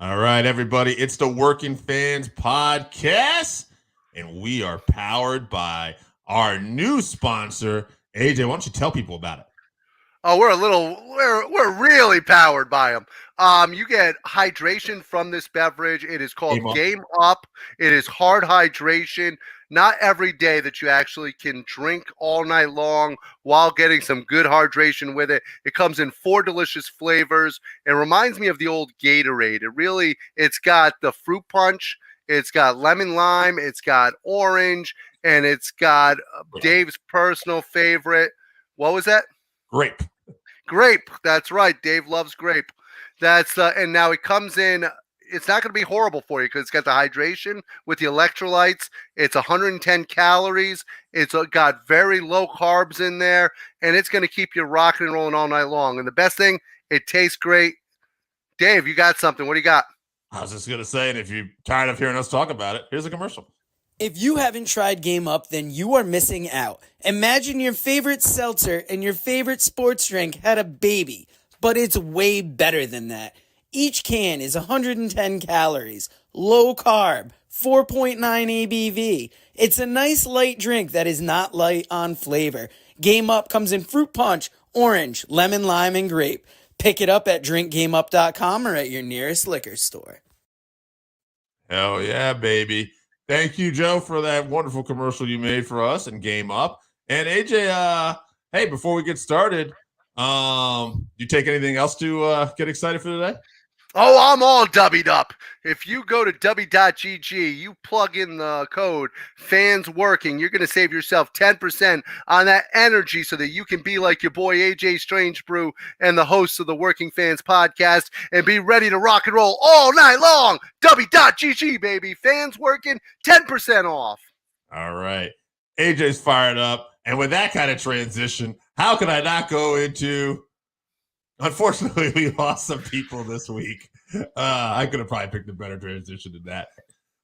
All right, everybody. It's the Working Fans Podcast, and we are powered by our new sponsor, AJ. Why don't you tell people about it? Oh, we're really powered by them. You get hydration from this beverage. It is called Game Up. It is hard hydration. Not every day that you actually can drink all night long while getting some good hydration with it. It comes in 4 delicious flavors. It reminds me of the old Gatorade. It's got the fruit punch. It's got lemon lime. It's got orange. And it's got Dave's personal favorite. What was that? Grape. That's right. Dave loves grape. And now it comes in. It's not going to be horrible for you because it's got the hydration with the electrolytes. It's 110 calories. It's got very low carbs in there, and it's going to keep you rocking and rolling all night long. And the best thing, it tastes great. Dave, you got something. What do you got? I was just going to say, and if you're tired of hearing us talk about it, here's a commercial. If you haven't tried Game Up, then you are missing out. Imagine your favorite seltzer and your favorite sports drink had a baby, but it's way better than that. Each can is 110 calories, low carb, 4.9 ABV. It's a nice light drink that is not light on flavor. Game Up comes in fruit punch, orange, lemon, lime, and grape. Pick it up at drinkgameup.com or at your nearest liquor store. Hell yeah, baby. Thank you, Joe, for that wonderful commercial you made for us and Game Up. And AJ, hey, before we get started, you take anything else to get excited for today? Oh, I'm all dubbied up. If you go to w.gg, you plug in the code FANSWORKING, you're going to save yourself 10% on that energy so that you can be like your boy AJ Strangebrew and the hosts of the Working Fans Podcast and be ready to rock and roll all night long. w.gg, baby. Fans working, 10% off. All right. AJ's fired up. And with that kind of transition, how can I not go into... Unfortunately, we lost some people this week. I could have probably picked a better transition than that.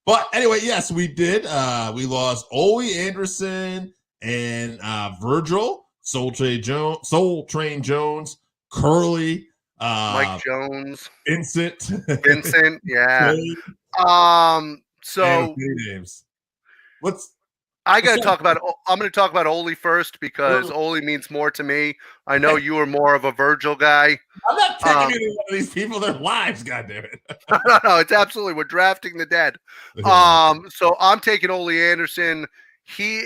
But anyway, yes, we did. We lost Ole Anderson and Virgil, Soul Train Jones, Curly, Mike Jones, Vincent, yeah. So names. I'm going to talk about Ole first because Ole means more to me. I know you are more of a Virgil guy. I'm not picking either one of these people their lives, goddammit. No, it's absolutely. We're drafting the dead. So I'm taking Ole Anderson. He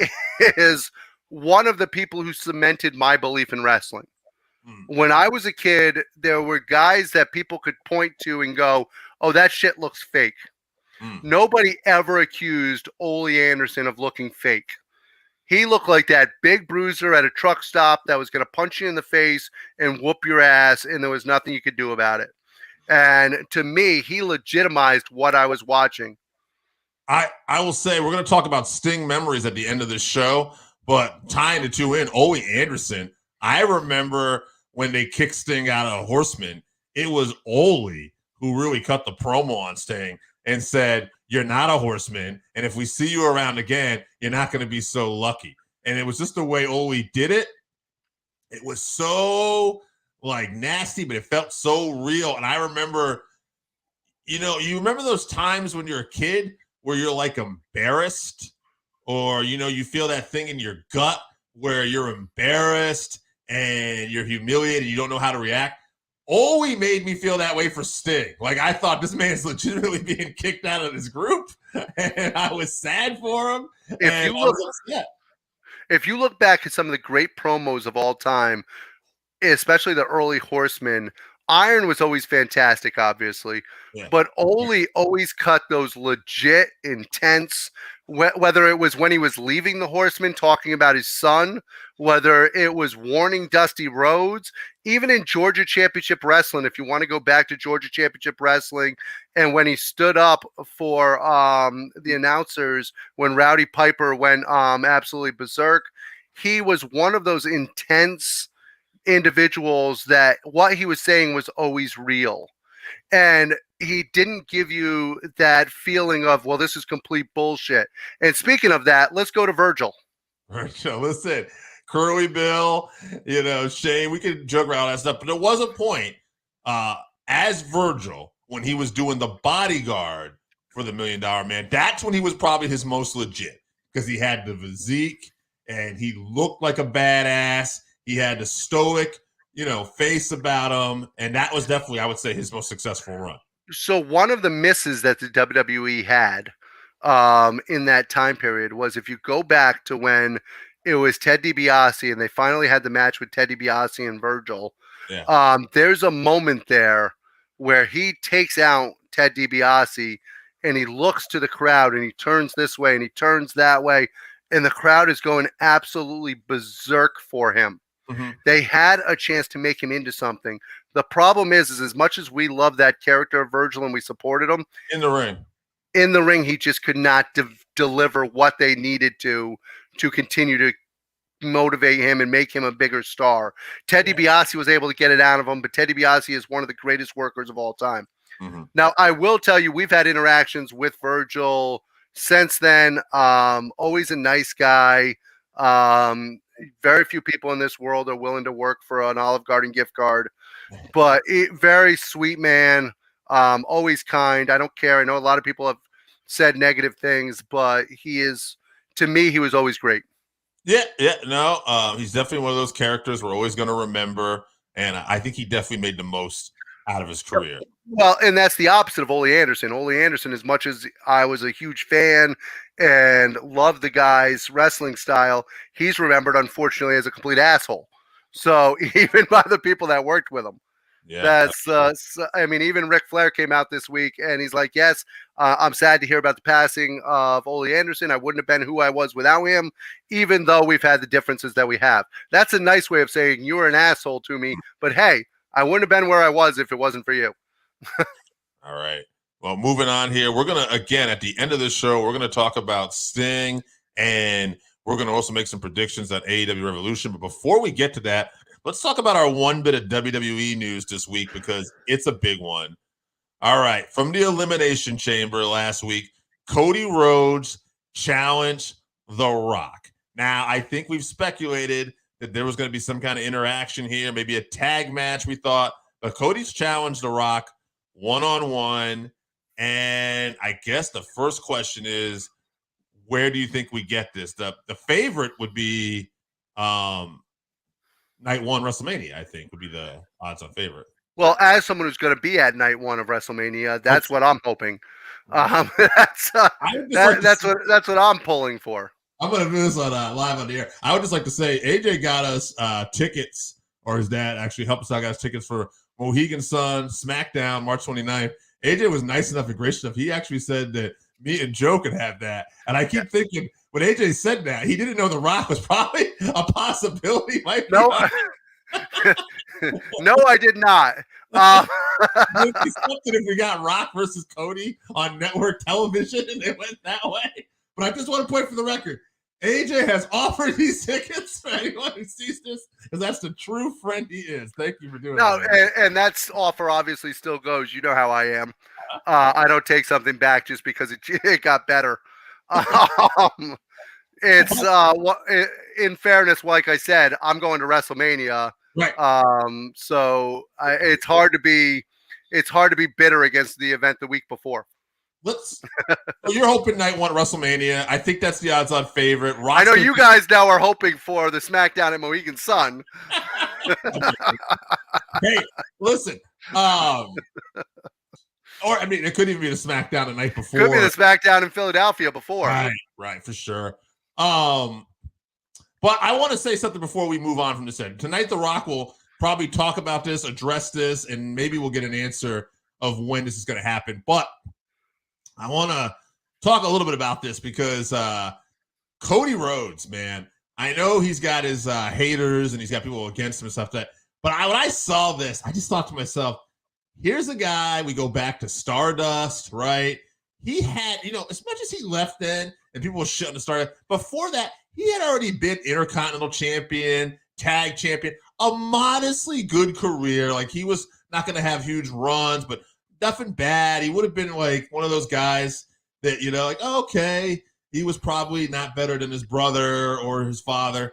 is one of the people who cemented my belief in wrestling. When I was a kid, there were guys that people could point to and go, oh, that shit looks fake. Nobody ever accused Ole Anderson of looking fake. He looked like that big bruiser at a truck stop that was going to punch you in the face and whoop your ass, and there was nothing you could do about it. And to me, he legitimized what I was watching. I will say we're going to talk about Sting memories at the end of this show, but tying the two in, Ole Anderson, I remember when they kicked Sting out of Horseman, it was Ole who really cut the promo on Sting and said, you're not a horseman, and if we see you around again, you're not going to be so lucky. And it was just the way Ole did it. It was so, nasty, but it felt so real. And I remember, you remember those times when you're a kid where you're, embarrassed? Or, you feel that thing in your gut where you're embarrassed and you're humiliated, you don't know how to react? Ole made me feel that way for Sting. I thought this man's legitimately being kicked out of his group, and I was sad for him. If you look back at some of the great promos of all time, especially the early Horsemen, Iron was always fantastic, obviously, but Ole always cut those legit, intense, whether it was when he was leaving the Horsemen talking about his son, whether it was warning Dusty Rhodes, even in Georgia Championship Wrestling, if you want to go back to Georgia Championship Wrestling, and when he stood up for the announcers when Rowdy Piper went absolutely berserk, he was one of those intense individuals that what he was saying was always real. And he didn't give you that feeling of, well, this is complete bullshit. And speaking of that, let's go to Virgil. Virgil, listen, Curly Bill, Shane, we could joke around that stuff, but there was a point as Virgil, when he was doing the bodyguard for the $1 Million Man. That's when he was probably his most legit because he had the physique and he looked like a badass. He had the stoic, face about him. And that was definitely, I would say, his most successful run. So one of the misses that the WWE had in that time period was if you go back to when it was Ted DiBiase and they finally had the match with Ted DiBiase and Virgil. Yeah. There's a moment there where he takes out Ted DiBiase and he looks to the crowd and he turns this way and he turns that way. And the crowd is going absolutely berserk for him. Mm-hmm. They had a chance to make him into something. The problem is as much as we love that character of Virgil and we supported him in the ring, he just could not deliver what they needed to continue to motivate him and make him a bigger star. Ted DiBiase was able to get it out of him, but Ted DiBiase is one of the greatest workers of all time. Mm-hmm. Now, I will tell you, we've had interactions with Virgil since then. Always a nice guy. Very few people in this world are willing to work for an Olive Garden gift card, but very sweet man. Always kind. I don't care. I know a lot of people have said negative things, but to me, he was always great. Yeah. No, he's definitely one of those characters we're always going to remember. And I think he definitely made the most out of his career. Well, and that's the opposite of Ole Anderson. Ole Anderson, as much as I was a huge fan and loved the guy's wrestling style, he's remembered, unfortunately, as a complete asshole. So even by the people that worked with him. Yeah, even Ric Flair came out this week and he's like, yes, I'm sad to hear about the passing of Ole Anderson. I wouldn't have been who I was without him, even though we've had the differences that we have. That's a nice way of saying you were an asshole to me, but hey, I wouldn't have been where I was if it wasn't for you. All right. Well, moving on here, we're going to, again, at the end of the show, we're going to talk about Sting and we're going to also make some predictions on AEW Revolution. But before we get to that, let's talk about our one bit of WWE news this week because it's a big one. All right. From the Elimination Chamber last week, Cody Rhodes challenged The Rock. Now, I think we've speculated that there was going to be some kind of interaction here, maybe a tag match, we thought. But Cody's challenged The Rock one-on-one. And I guess the first question is, where do you think we get this? The favorite would be Night 1 WrestleMania, I think, would be the odds-on favorite. Well, as someone who's going to be at Night 1 of WrestleMania, that's what I'm hoping. That's what I'm pulling for. I'm going to do this on live on the air. I would just like to say AJ got us tickets, or his dad actually helped us out, got us tickets for Mohegan Sun, SmackDown, March 29th. AJ was nice enough and gracious enough. He actually said that me and Joe could have that. And I keep thinking, when AJ said that, he didn't know The Rock was probably a possibility. No, no, I did not. Would be something if we got Rock versus Cody on network television and it went that way. But I just want to point for the record, AJ has offered these tickets for anyone who sees this, because that's the true friend he is. Thank you for doing that. And that offer obviously still goes. You know how I am. I don't take something back just because it got better. It's in fairness, like I said, I'm going to WrestleMania. Right. So it's hard to be bitter against the event the week before. You're hoping Night 1 WrestleMania. I think that's the odds-on favorite. I know you guys now are hoping for the SmackDown at Mohegan Sun. Hey, listen. It could even be the SmackDown the night before. Could be the SmackDown in Philadelphia before. Right, for sure. But I want to say something before we move on from this end. Tonight, The Rock will probably talk about this, address this, and maybe we'll get an answer of when this is going to happen. But I want to talk a little bit about this because Cody Rhodes, man, I know he's got his haters and he's got people against him and stuff. When I saw this, I just thought to myself, here's a guy, we go back to Stardust, right? He had, as much as he left then and people were shitting on Stardust, before that, he had already been Intercontinental Champion, Tag Champion, a modestly good career. Like, he was not going to have huge runs, but nothing bad. He would have been like one of those guys that, okay, he was probably not better than his brother or his father.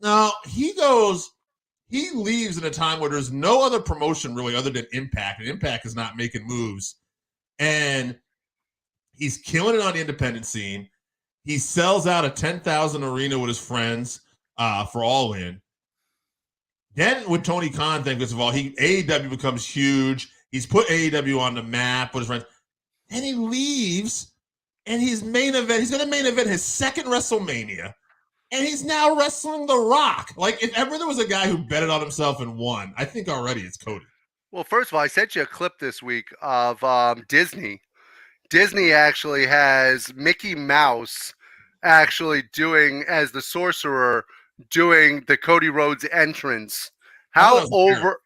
No, he goes he leaves in a time where there's no other promotion really other than Impact, and Impact is not making moves. And he's killing it on the independent scene. He sells out a 10,000 arena with his friends for All In. Then with Tony Khan, first of all, AEW becomes huge. He's put AEW on the map with his friends. And he leaves, and he's going to main event his second WrestleMania. And he's now wrestling The Rock. Like, if ever there was a guy who betted on himself and won, I think already it's Cody. Well, first of all, I sent you a clip this week of Disney. Disney actually has Mickey Mouse actually doing, as the sorcerer, doing the Cody Rhodes entrance. How over...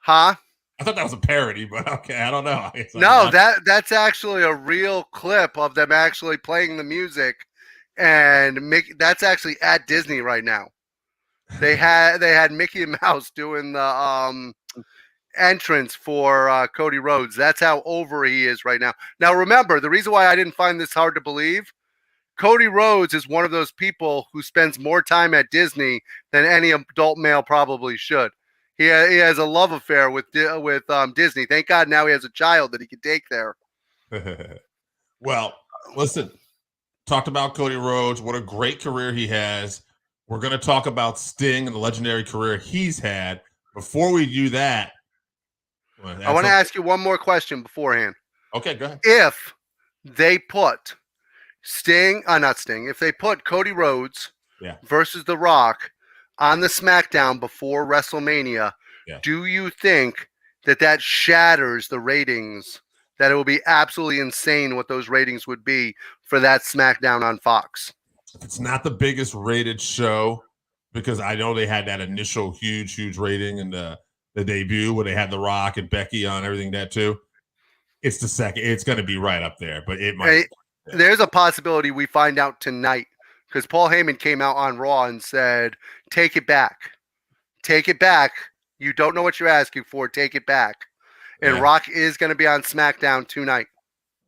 Huh? I thought that was a parody, but okay, I don't know. No, that's actually a real clip of them actually playing the music, and that's actually at Disney right now. They had Mickey Mouse doing the entrance for Cody Rhodes. That's how over he is right now. Now, remember, the reason why I didn't find this hard to believe, Cody Rhodes is one of those people who spends more time at Disney than any adult male probably should. He has a love affair with Disney. Thank God now he has a child that he can take there. Well, listen, talked about Cody Rhodes. What a great career he has. We're going to talk about Sting and the legendary career he's had. Before we do that, I want to ask you one more question beforehand. Okay, go ahead. If they put if they put Cody Rhodes versus The Rock on the SmackDown before WrestleMania, do you think that shatters the ratings, that it will be absolutely insane what those ratings would be for that SmackDown on Fox? It's not the biggest rated show, because I know they had that initial huge rating in the debut where they had The Rock and Becky on, everything that too. It's the second. It's going to be right up there, but it might. There's a possibility we find out tonight, because Paul Heyman came out on Raw and said, take it back. Take it back. You don't know what you're asking for. Take it back. And Rock is going to be on SmackDown tonight.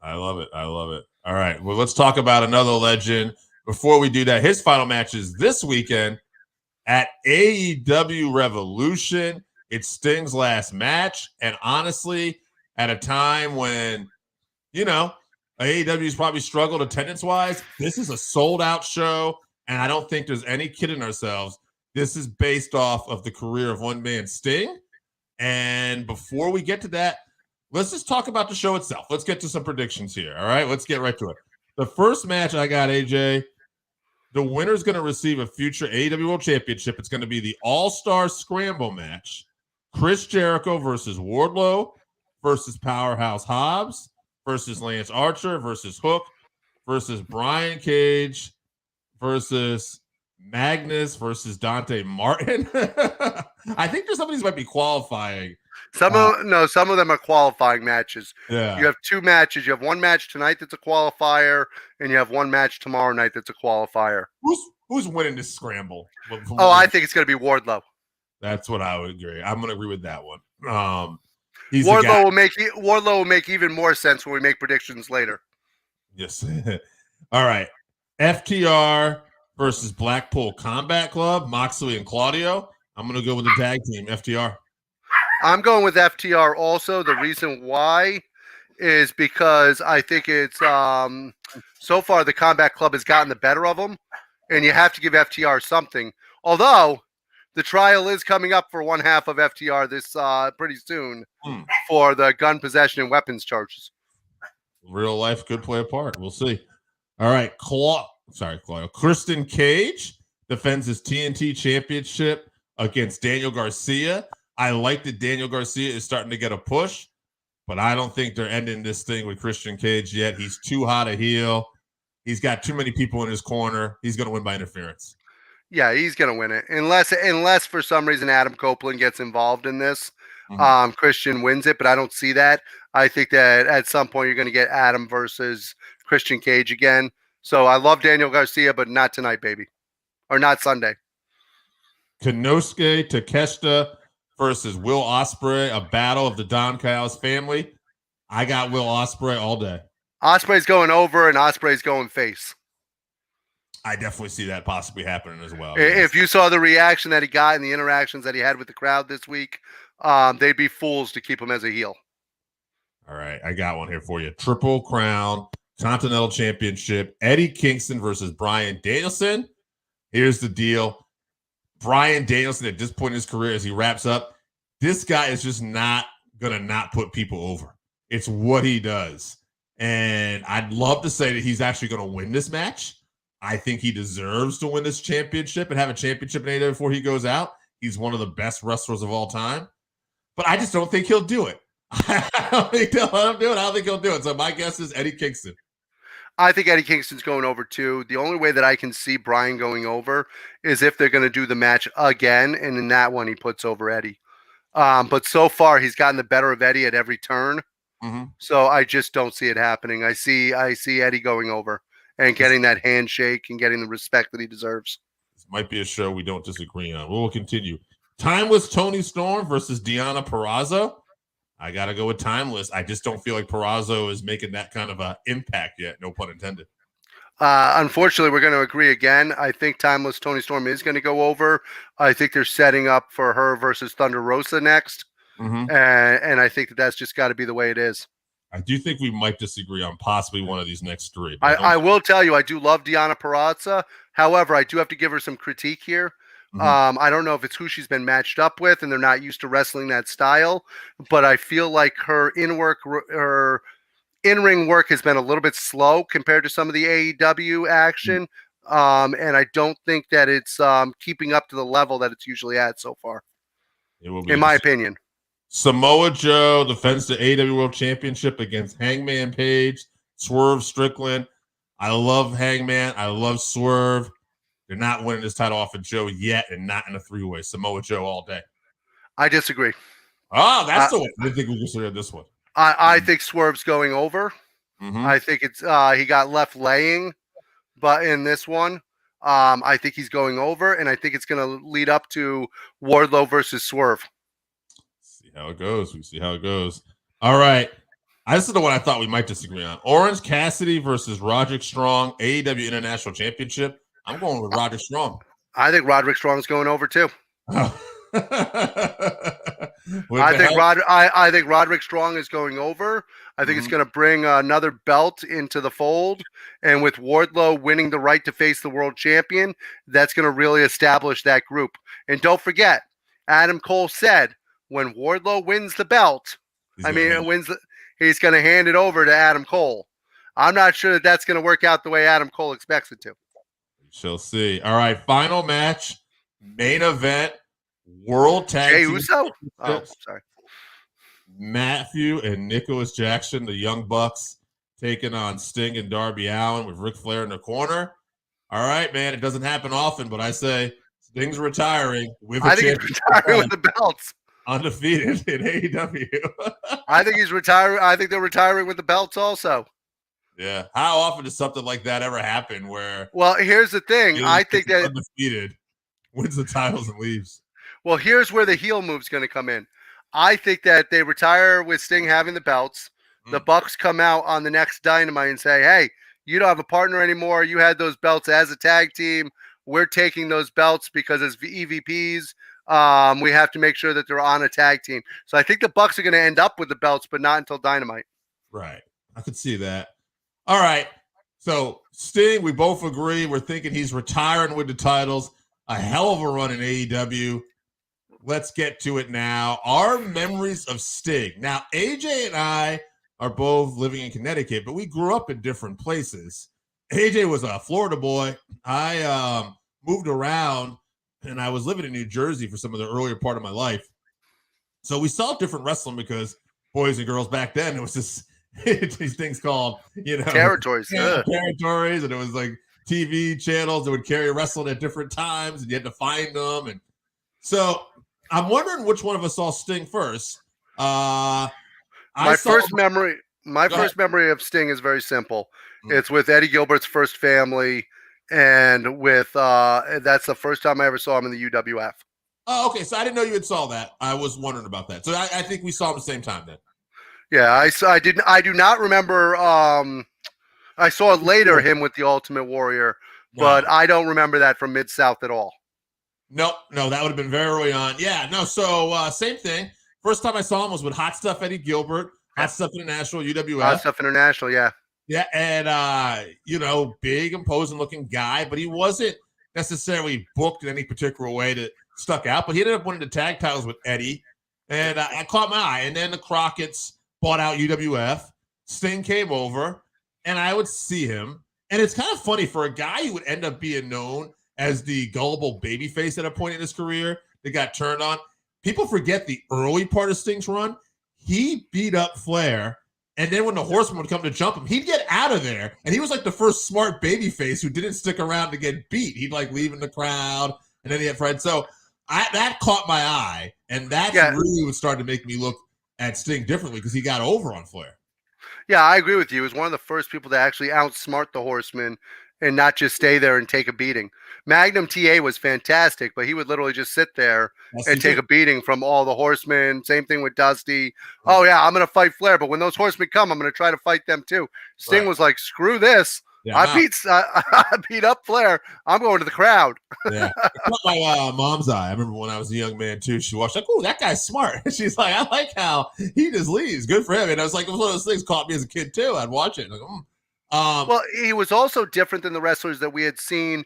I love it. All right. Well, let's talk about another legend. Before we do that, his final match is this weekend at AEW Revolution. It's Sting's last match. And honestly, at a time when, AEW's probably struggled attendance-wise, this is a sold-out show, and I don't think there's any kidding ourselves. This is based off of the career of one man, Sting. And before we get to that, let's just talk about the show itself. Let's get to some predictions here, all right? Let's get right to it. The first match I got, AJ, the winner's going to receive a future AEW World Championship. It's going to be the All-Star Scramble match. Chris Jericho versus Wardlow versus Powerhouse Hobbs versus Lance Archer versus Hook versus Brian Cage versus Magnus versus Dante Martin. I think there's some of these might be qualifying. Some of them are qualifying matches. Yeah. You have two matches. You have one match tonight that's a qualifier, and you have one match tomorrow night that's a qualifier. Who's winning this scramble? I think it's going to be Wardlow. That's what I would agree. I'm going to agree with that one. Wardlow will make even more sense when we make predictions later. Yes. All right. FTR versus Blackpool Combat Club, Moxley and Claudio. I'm going to go with the tag team, FTR. I'm going with FTR also. The reason why is because I think it's so far the Combat Club has gotten the better of them, and you have to give FTR something. Although the trial is coming up for one half of FTR this pretty soon for the gun possession and weapons charges. Real life could play a part. We'll see. All right, Claudio. Kristen Cage defends his TNT Championship against Daniel Garcia. I like that Daniel Garcia is starting to get a push, but I don't think they're ending this thing with Christian Cage yet. He's too hot a heel. He's got too many people in his corner. He's going to win by interference. Yeah, he's going to win it. Unless for some reason Adam Copeland gets involved in this, Christian wins it, but I don't see that. I think that at some point you're going to get Adam versus Christian Cage again. So I love Daniel Garcia, but not tonight, baby. Or not Sunday. Kenosuke Takeashita versus Will Ospreay, a battle of the Don Callis family. I got Will Ospreay all day. Ospreay's going over and Ospreay's going face. I definitely see that possibly happening as well. If you saw the reaction that he got and the interactions that he had with the crowd this week, they'd be fools to keep him as a heel. All right, I got one here for you. Triple Crown Continental Championship, Eddie Kingston versus Bryan Danielson. Here's the deal. Bryan Danielson, at this point in his career, as he wraps up, this guy is just not going to not put people over. It's what he does. And I'd love to say that he's actually going to win this match. I think he deserves to win this championship and have a championship in AEW before he goes out. He's one of the best wrestlers of all time. But I just don't think he'll do it. I don't think he'll do it. So my guess is Eddie Kingston. I think Eddie Kingston's going over too. The only way that I can see Bryan going over is if they're going to do the match again, and in that one he puts over Eddie. But so far he's gotten the better of Eddie at every turn. Mm-hmm. So I just don't see it happening. I see Eddie going over and getting that handshake and getting the respect that he deserves. This might be a show we don't disagree on. We'll continue. Timeless Toni Storm versus Deonna Purrazzo. I got to go with Timeless. I just don't feel like Purrazzo is making that kind of an impact yet. No pun intended. Unfortunately, we're going to agree again. I think Timeless Toni Storm is going to go over. I think they're setting up for her versus Thunder Rosa next. Mm-hmm. And I think that's just got to be the way it is. I do think we might disagree on possibly one of these next three. I will tell you, I do love Deonna Purrazzo. However, I do have to give her some critique here. Mm-hmm. I don't know if it's who she's been matched up with and they're not used to wrestling that style, but I feel like her in-ring work has been a little bit slow compared to some of the AEW action. And I don't think that it's keeping up to the level that it's usually at so far, It will be in my opinion. Samoa Joe defends the AEW World Championship against Hangman Page, Swerve, Strickland. I love Hangman. I love Swerve. They're not winning this title off of Joe yet, and not in a three-way. Samoa Joe all day. I disagree. Oh, that's the one. I think we disagree on this one. I think Swerve's going over. Mm-hmm. I think it's he got left laying, but in this one, I think he's going over, and I think it's going to lead up to Wardlow versus Swerve. See how it goes. We see how it goes. All right. This is the one I thought we might disagree on. Orange Cassidy versus Roderick Strong, AEW International Championship. I'm going with Roderick Strong. I think Roderick Strong's going over too. Oh. I think Roderick Strong is going over. I think it's going to bring another belt into the fold. And with Wardlow winning the right to face the world champion, that's going to really establish that group. And don't forget, Adam Cole said when Wardlow wins the belt, he's going to hand it over to Adam Cole. I'm not sure that that's going to work out the way Adam Cole expects it to. Shall see. All right, final match, main event, World Tag Team Uso? Oh, sorry. Matthew and Nicholas Jackson, the Young Bucks, taking on Sting and Darby Allin with Ric Flair in the corner. All right, man, it doesn't happen often, but I say Sting's retiring with a championship. He's retiring with the belts. Undefeated in AEW. I think he's retiring. I think they're retiring with the belts also. Yeah. How often does something like that ever happen where... Well, here's the thing. I think that... Undefeated, wins the titles and leaves. Well, here's where the heel move's going to come in. I think that they retire with Sting having the belts. The Bucks come out on the next Dynamite and say, hey, you don't have a partner anymore. You had those belts as a tag team. We're taking those belts because as EVPs, we have to make sure that they're on a tag team. So I think the Bucks are going to end up with the belts, but not until Dynamite. Right. I could see that. All right. So Sting, we both agree. We're thinking he's retiring with the titles. A hell of a run in AEW. Let's get to it now. Our memories of Sting. Now, AJ and I are both living in Connecticut, but we grew up in different places. AJ was a Florida boy. I moved around, and I was living in New Jersey for some of the earlier part of my life. So we saw different wrestling because boys and girls back then, it was just these things called, territories. Territories, and it was like TV channels that would carry wrestling at different times, and you had to find them. And so I'm wondering which one of us saw Sting first. My first memory of Sting is very simple. It's with Eddie Gilbert's First Family, and with that's the first time I ever saw him in the UWF. Oh, okay. So I didn't know you had saw that. I was wondering about that. So I think we saw him at the same time then. Yeah, I do not remember. I saw later him with the Ultimate Warrior, but I don't remember that from Mid-South at all. No, that would have been very early on. Yeah, no, so same thing. First time I saw him was with Hot Stuff Eddie Gilbert, Hot Stuff International, UWF. Hot Stuff International, yeah. Yeah, and, big, imposing-looking guy, but he wasn't necessarily booked in any particular way that stuck out, but he ended up winning the tag titles with Eddie, and I caught my eye. And then the Crockett's bought out UWF. Sting came over, and I would see him. And it's kind of funny for a guy who would end up being known as the gullible babyface at a point in his career that got turned on. People forget the early part of Sting's run. He beat up Flair, and then when the Horseman would come to jump him, he'd get out of there. And he was like the first smart babyface who didn't stick around to get beat. He'd like leave in the crowd, and then he had Fred. So that caught my eye, and that's really what started to make me look at Sting differently because he got over on Flair. Yeah, I agree with you. He was one of the first people to actually outsmart the Horseman and not just stay there and take a beating. Magnum TA was fantastic, but he would literally just sit there and take a beating from all the Horsemen. Same thing with Dusty. Oh, yeah, I'm going to fight Flair, but when those Horsemen come, I'm going to try to fight them too. Sting was like, screw this. Yeah, I beat up Flair. I'm going to the crowd. Yeah, it caught my mom's eye. I remember when I was a young man too. She watched like, "Oh, that guy's smart." She's like, "I like how he just leaves. Good for him." And I was like, it was one of those things caught me as a kid too. I'd watch it. Like, well, he was also different than the wrestlers that we had seen.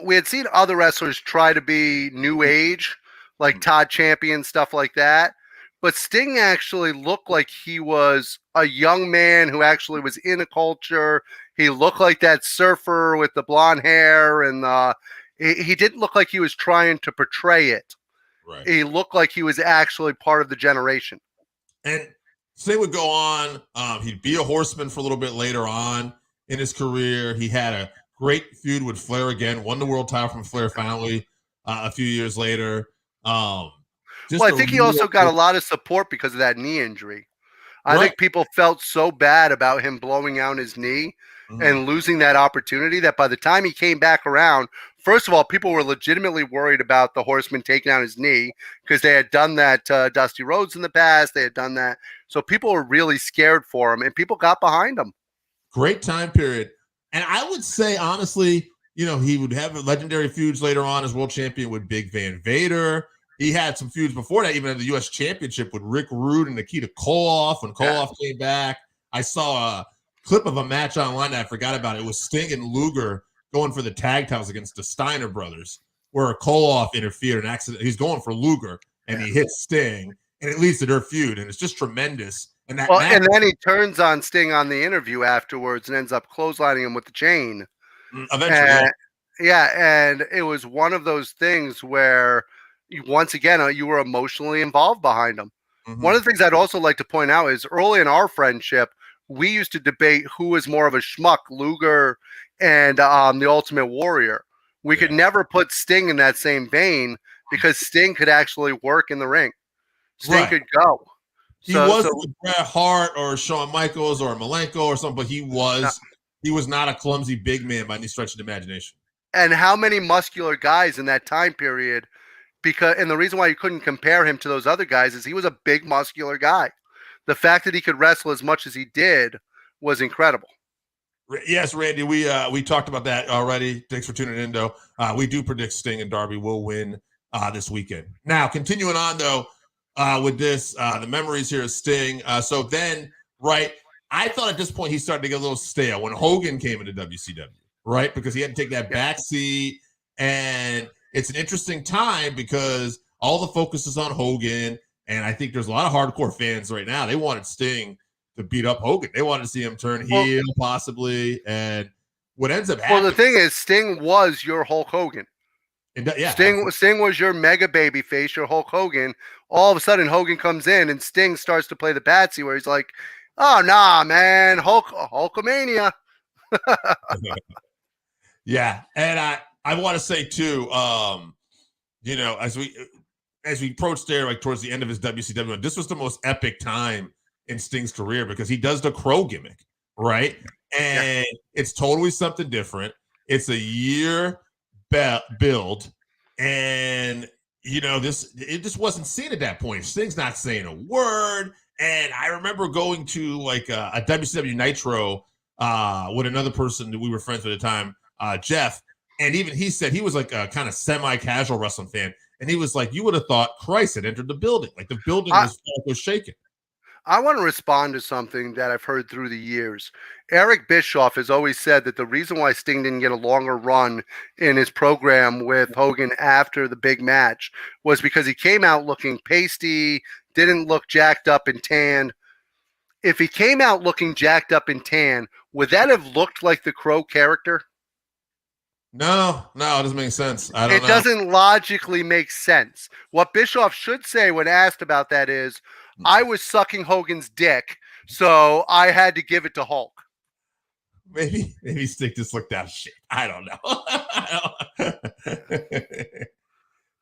We had seen other wrestlers try to be new age, like Todd Champion, stuff like that. But Sting actually looked like he was a young man who actually was in a culture. He looked like that surfer with the blonde hair, and he didn't look like he was trying to portray it. Right. He looked like he was actually part of the generation. And Sting would go on. He'd be a Horseman for a little bit later on in his career. He had a great feud with Flair again, won the world title from Flair finally a few years later. I think he also got a lot of support because of that knee injury. I think people felt so bad about him blowing out his knee and losing that opportunity that by the time he came back around, first of all, people were legitimately worried about the Horseman taking out his knee because they had done that to Dusty Rhodes in the past. They had done that. So people were really scared for him, and people got behind him. Great time period. And I would say, honestly, he would have legendary feuds later on as world champion with Big Van Vader. He had some feuds before that, even at the U.S. Championship with Rick Rude and Nikita Koloff. When Koloff came back, I saw a clip of a match online that I forgot about. It was Sting and Luger going for the tag titles against the Steiner brothers, where Koloff interfered and accident. He's going for Luger, and he hits Sting, and it leads to their feud, and it's just tremendous. And and then he turns on Sting on the interview afterwards and ends up clotheslining him with the chain. Eventually, and it was one of those things where once again, you were emotionally involved behind him. One of the things I'd also like to point out is early in our friendship, we used to debate who was more of a schmuck, Luger and the Ultimate Warrior. We could never put Sting in that same vein because Sting could actually work in the ring. Sting could go. He wasn't Bret Hart or Shawn Michaels or Malenko or something, but he was not a clumsy big man by any stretch of the imagination. And how many muscular guys in that time period? And the reason why you couldn't compare him to those other guys is he was a big muscular guy. The fact that he could wrestle as much as he did was incredible. Yes, Randy, we talked about that already. Thanks for tuning in, though. We do predict Sting and Darby will win this weekend. Now, continuing on, though, with this, the memories here of Sting. So then, I thought at this point he started to get a little stale when Hogan came into WCW, right? Because he had to take that back seat, and it's an interesting time because all the focus is on Hogan, and I think there's a lot of hardcore fans right now. They wanted Sting to beat up Hogan. They wanted to see him turn heel, possibly, and what ends up happening. Well, the thing is, Sting was your Hulk Hogan. Sting was your mega baby face, your Hulk Hogan. All of a sudden, Hogan comes in, and Sting starts to play the patsy, where he's like, "Oh nah, man, Hulkamania." Yeah, and I want to say too, as we approach there, like towards the end of his WCW, this was the most epic time in Sting's career because he does the Crow gimmick, right? And it's totally something different. It's a year build, and it just wasn't seen at that point. Sting's not saying a word, and I remember going to like a WCW Nitro with another person that we were friends with at the time. Jeff, and even he said he was like a kind of semi-casual wrestling fan, and he was like, you would have thought Christ had entered the building. Like the building was shaking. I want to respond to something that I've heard through the years. Eric Bischoff has always said that the reason why Sting didn't get a longer run in his program with Hogan after the big match was because he came out looking pasty, didn't look jacked up and tanned. If he came out looking jacked up and tan, would that have looked like the Crow character? No, it doesn't make sense. I don't know. It doesn't logically make sense. What Bischoff should say when asked about that is, I was sucking Hogan's dick, so I had to give it to Hulk. Maybe Sting just looked out of shape. I don't know.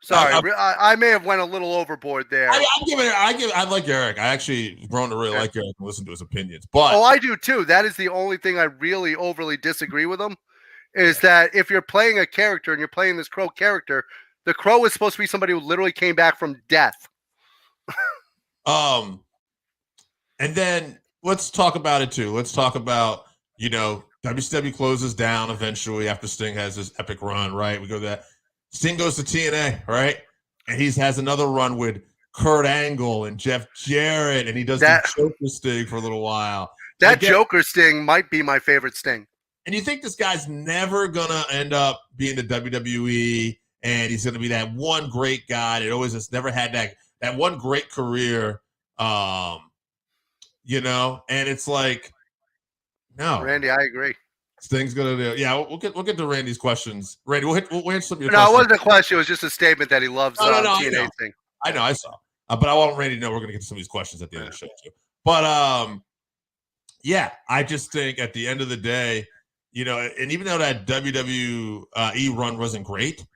Sorry, I may have went a little overboard there. I like Eric. I actually grown to really like Eric and listen to his opinions. But I do too. That is the only thing I really overly disagree with him. Is that if you're playing a character and you're playing this Crow character, the Crow is supposed to be somebody who literally came back from death. And then let's talk about it too. Let's talk about, WCW closes down eventually after Sting has this epic run, right? We go to that. Sting goes to TNA, right? And he has another run with Kurt Angle and Jeff Jarrett, and he does the Joker Sting for a little while. That Joker Sting might be my favorite Sting. And you think this guy's never gonna end up being the WWE, and he's gonna be that one great guy that always has never had that one great career, and it's like, no, Randy, I agree. Sting's gonna do. Yeah, we'll get to Randy's questions. Randy, we'll answer some of your questions. No, it wasn't a question. It was just a statement that he loves TNA thing. I know, I saw. But I want Randy to know we're gonna get to some of these questions at the end of the show too. But yeah, I just think at the end of the day, and even though that WWE run wasn't great,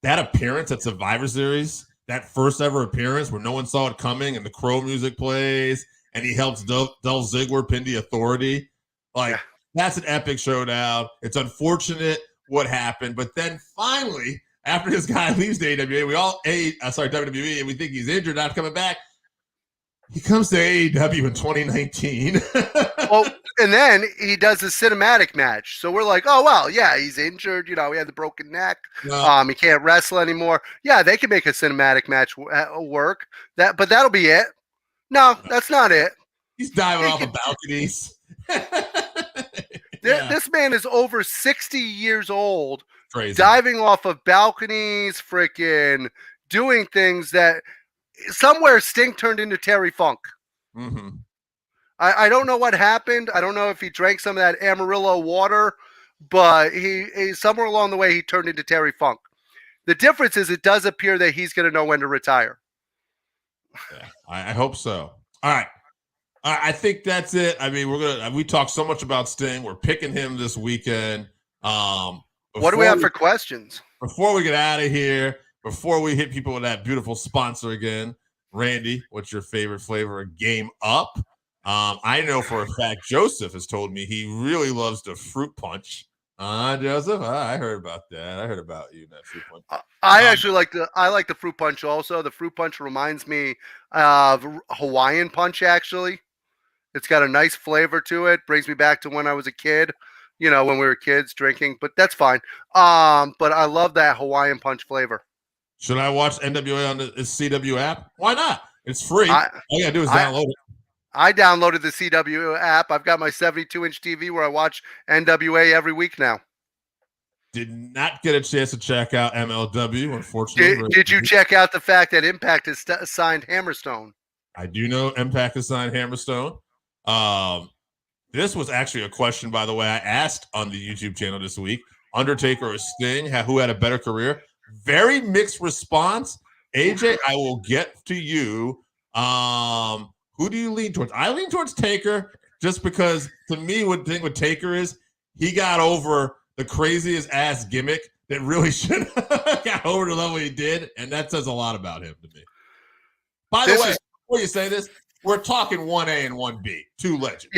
that appearance at Survivor Series, that first ever appearance where no one saw it coming and the Crow music plays and he helps Dolph Ziggler pin the Authority, that's an epic showdown. It's unfortunate what happened, but then finally, after this guy leaves the AWA, WWE, and we think he's injured, not coming back. He comes to AEW in 2019. Well, and then he does a cinematic match. So we're like, oh, well, yeah, he's injured. He had the broken neck. No. He can't wrestle anymore. Yeah, they can make a cinematic match work. But that'll be it. No, that's not it. He's diving off of balconies. This man is over 60 years old. Crazy. Diving off of balconies, freaking doing things that somewhere Sting turned into Terry Funk. Mm-hmm. I don't know what happened. I don't know if he drank some of that Amarillo water, but he somewhere along the way he turned into Terry Funk. The difference is it does appear that he's going to know when to retire. Yeah, I hope so. All right. I think that's it. I mean, we talked so much about Sting. We're picking him this weekend. What do we have for questions? Before we get out of here, before we hit people with that beautiful sponsor again, Randy, what's your favorite flavor of Game Up? I know for a fact Joseph has told me he really loves the fruit punch. Joseph, I heard about that. I heard about you, that fruit punch. I like the fruit punch also. The fruit punch reminds me of Hawaiian punch, actually. It's got a nice flavor to it. Brings me back to when I was a kid, when we were kids drinking, but that's fine. But I love that Hawaiian punch flavor. Should I watch NWA on the CW app? Why not? It's free. All you gotta do is download it. I downloaded the CW app. I've got my 72-inch TV where I watch NWA every week now. Did not get a chance to check out MLW, unfortunately. Did you check out the fact that Impact has signed Hammerstone? I do know Impact has signed Hammerstone. This was actually a question, by the way, I asked on the YouTube channel this week. Undertaker or Sting, who had a better career? Very mixed response. AJ, I will get to you. Who do you lean towards? I lean towards Taker just because, to me, what the thing with Taker is he got over the craziest ass gimmick that really should have got over the level he did, and that says a lot about him to me. By the way, before you say this, we're talking 1A and 1B, two legends.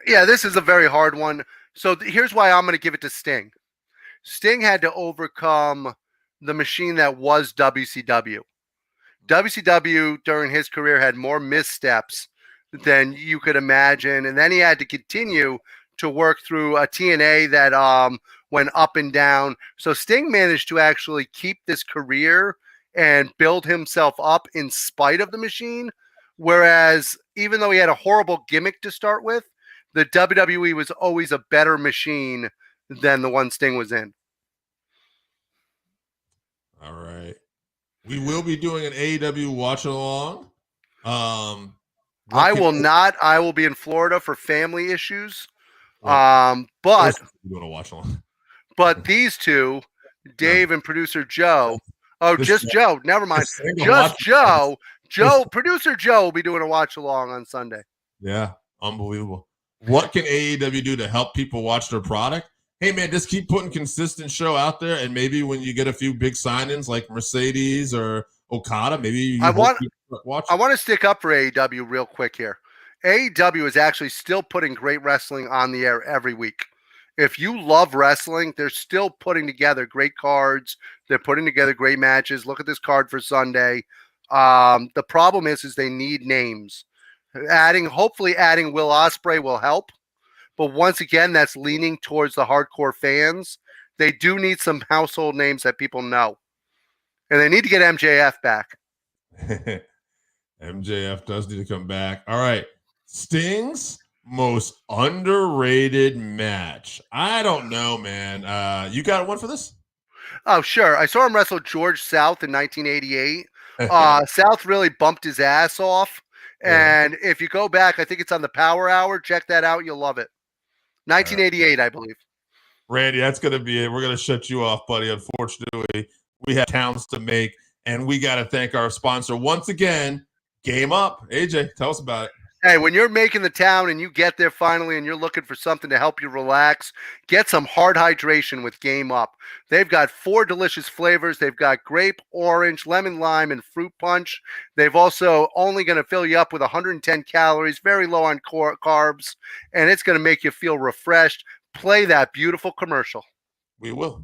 Yeah, this is a very hard one. So here's why I'm going to give it to Sting. Sting had to overcome the machine that was WCW. WCW during his career had more missteps than you could imagine, and then he had to continue to work through a TNA that went up and down. So Sting managed to actually keep this career and build himself up in spite of the machine. Whereas even though he had a horrible gimmick to start with, the WWE was always a better machine than the one Sting was in. All right. We will be doing an AEW watch along. I will not. I will be in Florida for family issues. Well, But you want to watch along. But these two, Dave and producer Joe. Oh, just Joe. Never mind. Just Joe. Producer Joe will be doing a watch along on Sunday. Yeah, unbelievable. What can AEW do to help people watch their product? Hey, man, just keep putting consistent show out there, and maybe when you get a few big signings like Mercedes or Okada, maybe I want to stick up for AEW real quick here. AEW is actually still putting great wrestling on the air every week. If you love wrestling, they're still putting together great cards. They're putting together great matches. Look at this card for Sunday. The problem is they need names. Hopefully adding Will Ospreay will help. But once again, that's leaning towards the hardcore fans. They do need some household names that people know. And they need to get MJF back. MJF does need to come back. All right. Sting's most underrated match. I don't know, man. You got one for this? Oh, sure. I saw him wrestle George South in 1988. South really bumped his ass off. And if you go back, I think it's on the Power Hour. Check that out. You'll love it. 1988, I believe. Randy, that's going to be it. We're going to shut you off, buddy. Unfortunately, we have towns to make, and we got to thank our sponsor once again, Game Up. AJ, tell us about it. Hey, when you're making the town and you get there finally and you're looking for something to help you relax, get some hard hydration with Game Up. They've got 4 delicious flavors. They've got grape, orange, lemon, lime, and fruit punch. They've also only going to fill you up with 110 calories, very low on carbs, and it's going to make you feel refreshed. Play that beautiful commercial. We will.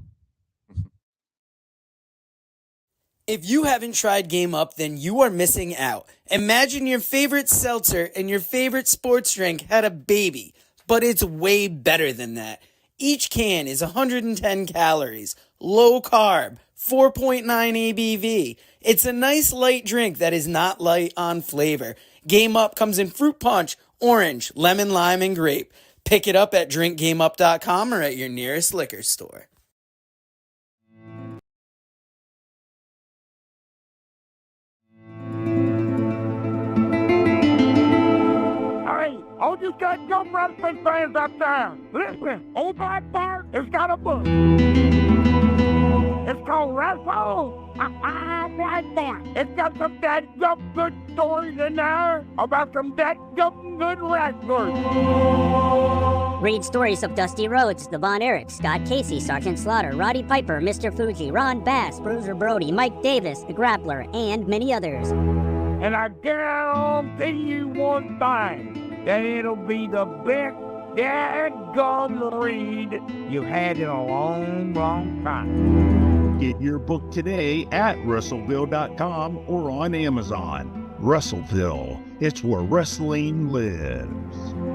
If you haven't tried Game Up, then you are missing out. Imagine your favorite seltzer and your favorite sports drink had a baby, but it's way better than that. Each can is 110 calories, low carb, 4.9 ABV. It's a nice light drink that is not light on flavor. Game Up comes in fruit punch, orange, lemon, lime, and grape. Pick it up at drinkgameup.com or at your nearest liquor store. All you goddamn wrestling fans out there, listen, Old Black Bart has got a book. It's called Wrestle Black Bart. It's got some dadgum good stories in there about some dadgum good wrestlers. Read stories of Dusty Rhodes, the Von Erich, Scott Casey, Sergeant Slaughter, Roddy Piper, Mr. Fuji, Ron Bass, Bruiser Brody, Mike Davis, the Grappler, and many others. And I guarantee you one thing. That it'll be the best dadgum read you've had in a long, long time. Get your book today at Russellville.com or on Amazon. Russellville, it's where wrestling lives.